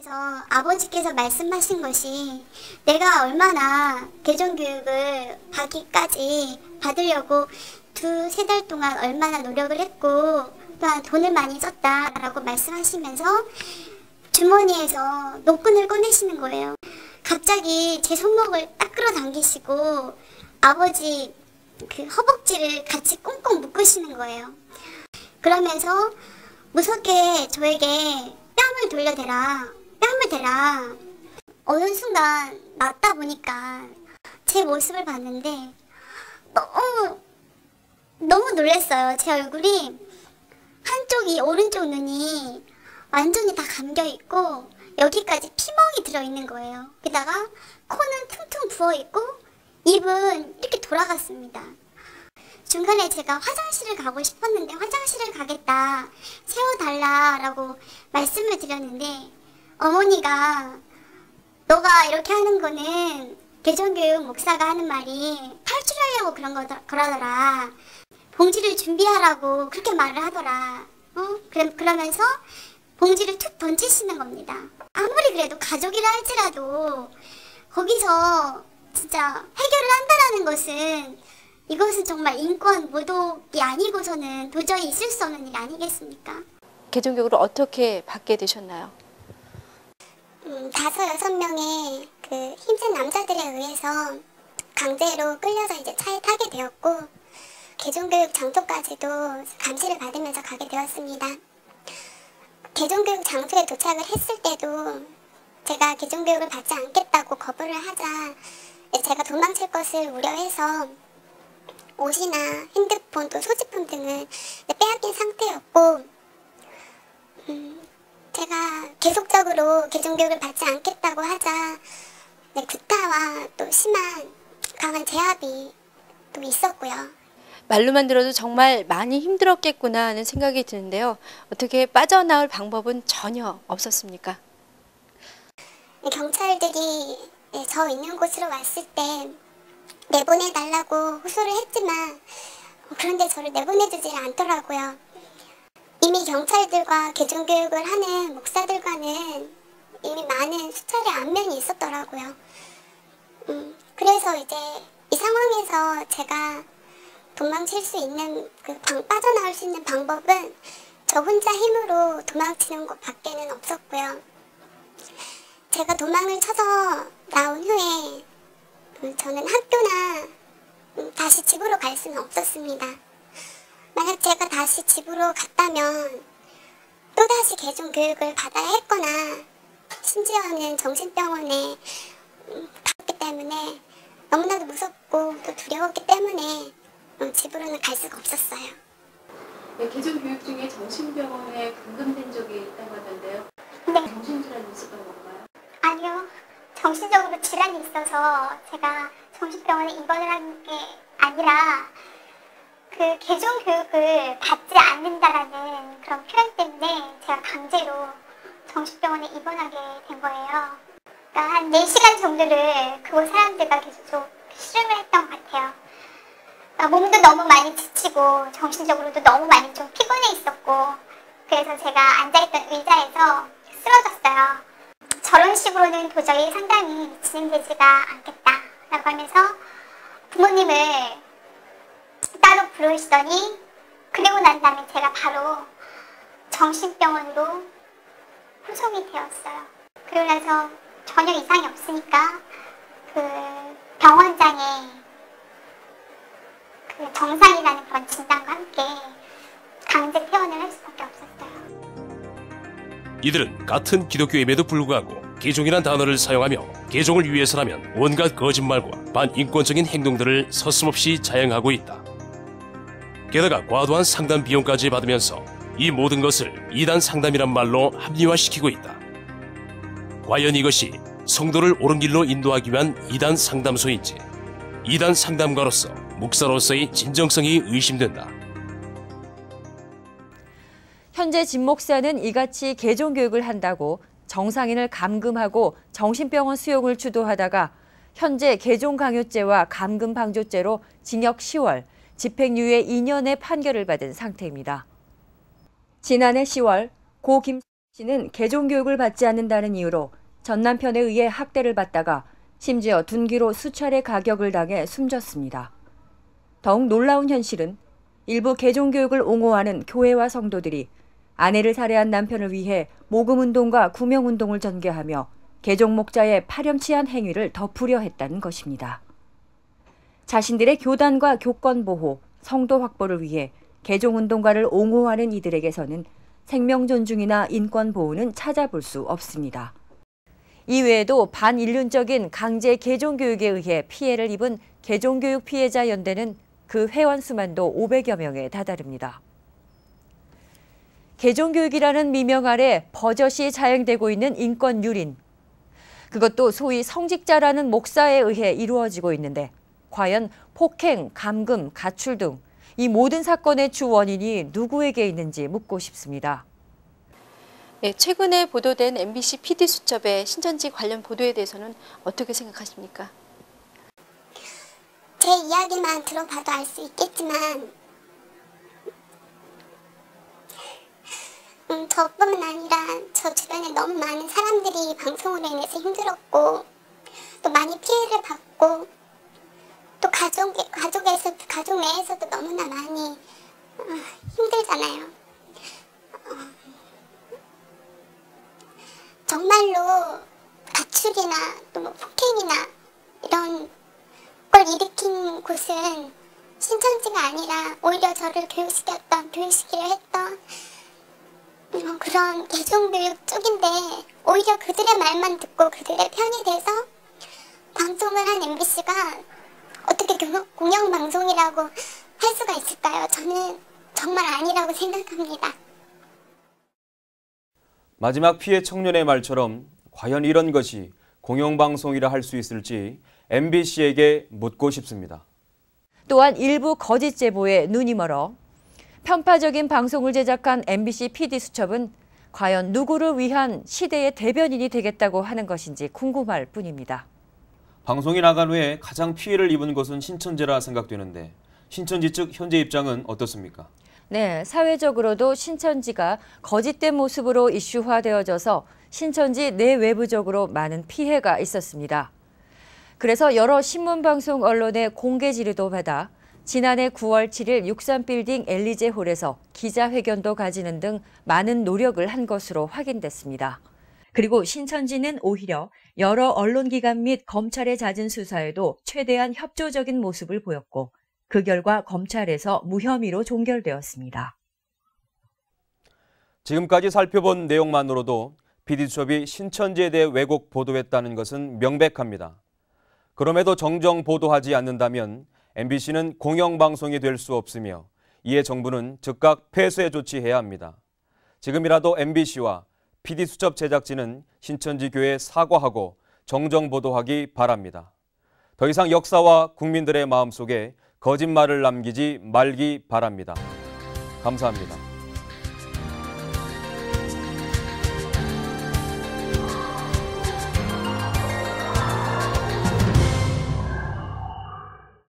통해서 아버지께서 말씀하신 것이 내가 얼마나 개종교육을 받으려고 2-3달 동안 얼마나 노력을 했고 또한 돈을 많이 썼다라고 말씀하시면서 주머니에서 노끈을 꺼내시는 거예요. 갑자기 제 손목을 딱 끌어당기시고 아버지 그 허벅지를 같이 꽁꽁 묶으시는 거예요. 그러면서 무섭게 저에게 뺨을 돌려대라, 뺨을 대라. 어느 순간 맞다 보니까 제 모습을 봤는데 너무 놀랐어요. 제 얼굴이 한쪽이 오른쪽 눈이 완전히 다 감겨있고 여기까지 피멍이 들어있는 거예요. 게다가 코는 퉁퉁 부어있고 입은 이렇게 돌아갔습니다. 중간에 제가 화장실을 가고 싶었는데 화장실을 가겠다, 세워달라라고 말씀을 드렸는데 어머니가 너가 이렇게 하는 거는 개종교육 목사가 하는 말이 탈출하려고 그러더라. 봉지를 준비하라고 그렇게 말을 하더라. 그러면서 봉지를 툭 던지시는 겁니다. 아무리 그래도 가족이라 할지라도 거기서 진짜 해결을 한다라는 것은 이것은 정말 인권 모독이 아니고서는 도저히 있을 수 없는 일 아니겠습니까? 개종교육을 어떻게 받게 되셨나요? 5-6명의 그 힘센 남자들에 의해서 강제로 끌려서 이제 차에 타게 되었고 개종교육 장소까지도 감시를 받으면서 가게 되었습니다. 개종교육 장소에 도착을 했을 때도 제가 개종교육을 받지 않겠다고 거부를 하자 제가 도망칠 것을 우려해서 옷이나 핸드폰 또 소지품 등을 빼앗긴 상태였고 제가 계속적으로 개종교육을 받지 않겠다고 하자 구타와 또 심한 강한 제압이 또 있었고요. 말로만 들어도 정말 많이 힘들었겠구나 하는 생각이 드는데요. 어떻게 빠져나올 방법은 전혀 없었습니까? 경찰들이 저 있는 곳으로 왔을 때 내보내달라고 호소를 했지만 그런데 저를 내보내주질 않더라고요. 이미 경찰들과 개종교육을 하는 목사들과는 이미 많은 수차례 안면이 있었더라고요. 그래서 이제 이 상황에서 제가 도망칠 수 있는 빠져나올 수 있는 방법은 저 혼자 힘으로 도망치는 것 밖에는 없었고요. 제가 도망을 쳐서 나온 후에 저는 학교나 다시 집으로 갈 수는 없었습니다. 만약 제가 다시 집으로 갔다면 또다시 개종교육을 받아야 했거나 심지어는 정신병원에 갔기 때문에 너무나도 무섭고 또 두려웠기 때문에 집으로는 갈 수가 없었어요. 네, 개종교육 중에 정신병원에 감금된 적이 있다고 하던데요. 네. 정신질환이 있었던 건가요? 아니요. 정신적으로 질환이 있어서 제가 정신병원에 입원을 한 게 아니라 그 개종교육을 받지 않는다라는 그런 표현 때문에 제가 강제로 정신병원에 입원하게 된 거예요. 그러니까 한 4시간 정도를 그곳 사람들과 계속 실험을 했던 것 같아요. 그러니까 몸도 너무 많이 지치고 정신적으로도 너무 많이 좀 피곤해 있었고 그래서 제가 앉아있던 의자에서 쓰러졌어요. 저런 식으로는 도저히 상담이 진행되지가 않겠다라고 하면서 부모님을 따로 부르시더니 그리고 난 다음에 제가 바로 정신병원으로 후송이 되었어요. 그러고 나서 전혀 이상이 없으니까 그 병원장의 그 정상이라는 그런 진단과 함께 강제 퇴원을 할 수밖에 없었어요. 이들은 같은 기독교임에도 불구하고 개종이란 단어를 사용하며 개종을 위해서라면 온갖 거짓말과 반인권적인 행동들을 서슴없이 자행하고 있다. 게다가 과도한 상담 비용까지 받으면서 이 모든 것을 이단 상담이란 말로 합리화시키고 있다. 과연 이것이 성도를 옳은 길로 인도하기 위한 이단 상담소인지 이단 상담가로서 목사로서의 진정성이 의심된다. 현재 진 목사는 이같이 개종교육을 한다고 정상인을 감금하고 정신병원 수용을 주도하다가 현재 개종강요죄와 감금방조죄로 징역 10월, 집행유예 2년의 판결을 받은 상태입니다. 지난해 10월 고 김 씨는 개종교육을 받지 않는다는 이유로 전 남편에 의해 학대를 받다가 심지어 둔기로 수차례 가격을 당해 숨졌습니다. 더욱 놀라운 현실은 일부 개종교육을 옹호하는 교회와 성도들이 아내를 살해한 남편을 위해 모금운동과 구명운동을 전개하며 개종 목자의 파렴치한 행위를 덮으려 했다는 것입니다. 자신들의 교단과 교권 보호, 성도 확보를 위해 개종운동가를 옹호하는 이들에게서는 생명 존중이나 인권 보호는 찾아볼 수 없습니다. 이외에도 반인륜적인 강제 개종교육에 의해 피해를 입은 개종교육 피해자 연대는 그 회원 수만도 500여 명에 다다릅니다. 개종교육이라는 미명 아래 버젓이 자행되고 있는 인권 유린. 그것도 소위 성직자라는 목사에 의해 이루어지고 있는데 과연 폭행, 감금, 가출 등 이 모든 사건의 주 원인이 누구에게 있는지 묻고 싶습니다. 네, 최근에 보도된 MBC PD 수첩의 신천지 관련 보도에 대해서는 어떻게 생각하십니까? 제 이야기만 들어봐도 알 수 있겠지만 저뿐만 아니라 저 주변에 너무 많은 사람들이 방송으로 인해서 힘들었고 또 많이 피해를 받고 또 가족 내에서도 너무나 많이 힘들잖아요. 정말로 가출이나 또 뭐 폭행이나 이런 걸 일으킨 곳은 신천지가 아니라 오히려 저를 교육시키려 했던 그런 개종교육 쪽인데 오히려 그들의 말만 듣고 그들의 편이 돼서 방송을 한 MBC가 어떻게 공영방송이라고 할 수가 있을까요? 저는 정말 아니라고 생각합니다. 마지막 피해 청년의 말처럼 과연 이런 것이 공영방송이라 할 수 있을지 MBC에게 묻고 싶습니다. 또한 일부 거짓 제보에 눈이 멀어 편파적인 방송을 제작한 MBC PD 수첩은 과연 누구를 위한 시대의 대변인이 되겠다고 하는 것인지 궁금할 뿐입니다. 방송이 나간 후에 가장 피해를 입은 것은 신천지라 생각되는데 신천지 측 현재 입장은 어떻습니까? 네, 사회적으로도 신천지가 거짓된 모습으로 이슈화되어져서 신천지 내외부적으로 많은 피해가 있었습니다. 그래서 여러 신문방송 언론의 공개 질의도 받아 지난해 9월 7일 63빌딩 엘리제홀에서 기자회견도 가지는 등 많은 노력을 한 것으로 확인됐습니다. 그리고 신천지는 오히려 여러 언론기관 및 검찰의 잦은 수사에도 최대한 협조적인 모습을 보였고 그 결과 검찰에서 무혐의로 종결되었습니다. 지금까지 살펴본 내용만으로도 PD수첩이 신천지에 대해 왜곡 보도했다는 것은 명백합니다. 그럼에도 정정 보도하지 않는다면 MBC는 공영방송이 될 수 없으며 이에 정부는 즉각 폐쇄 조치해야 합니다. 지금이라도 MBC와 PD수첩 제작진은 신천지 교회에 사과하고 정정 보도하기 바랍니다. 더 이상 역사와 국민들의 마음속에 거짓말을 남기지 말기 바랍니다. 감사합니다.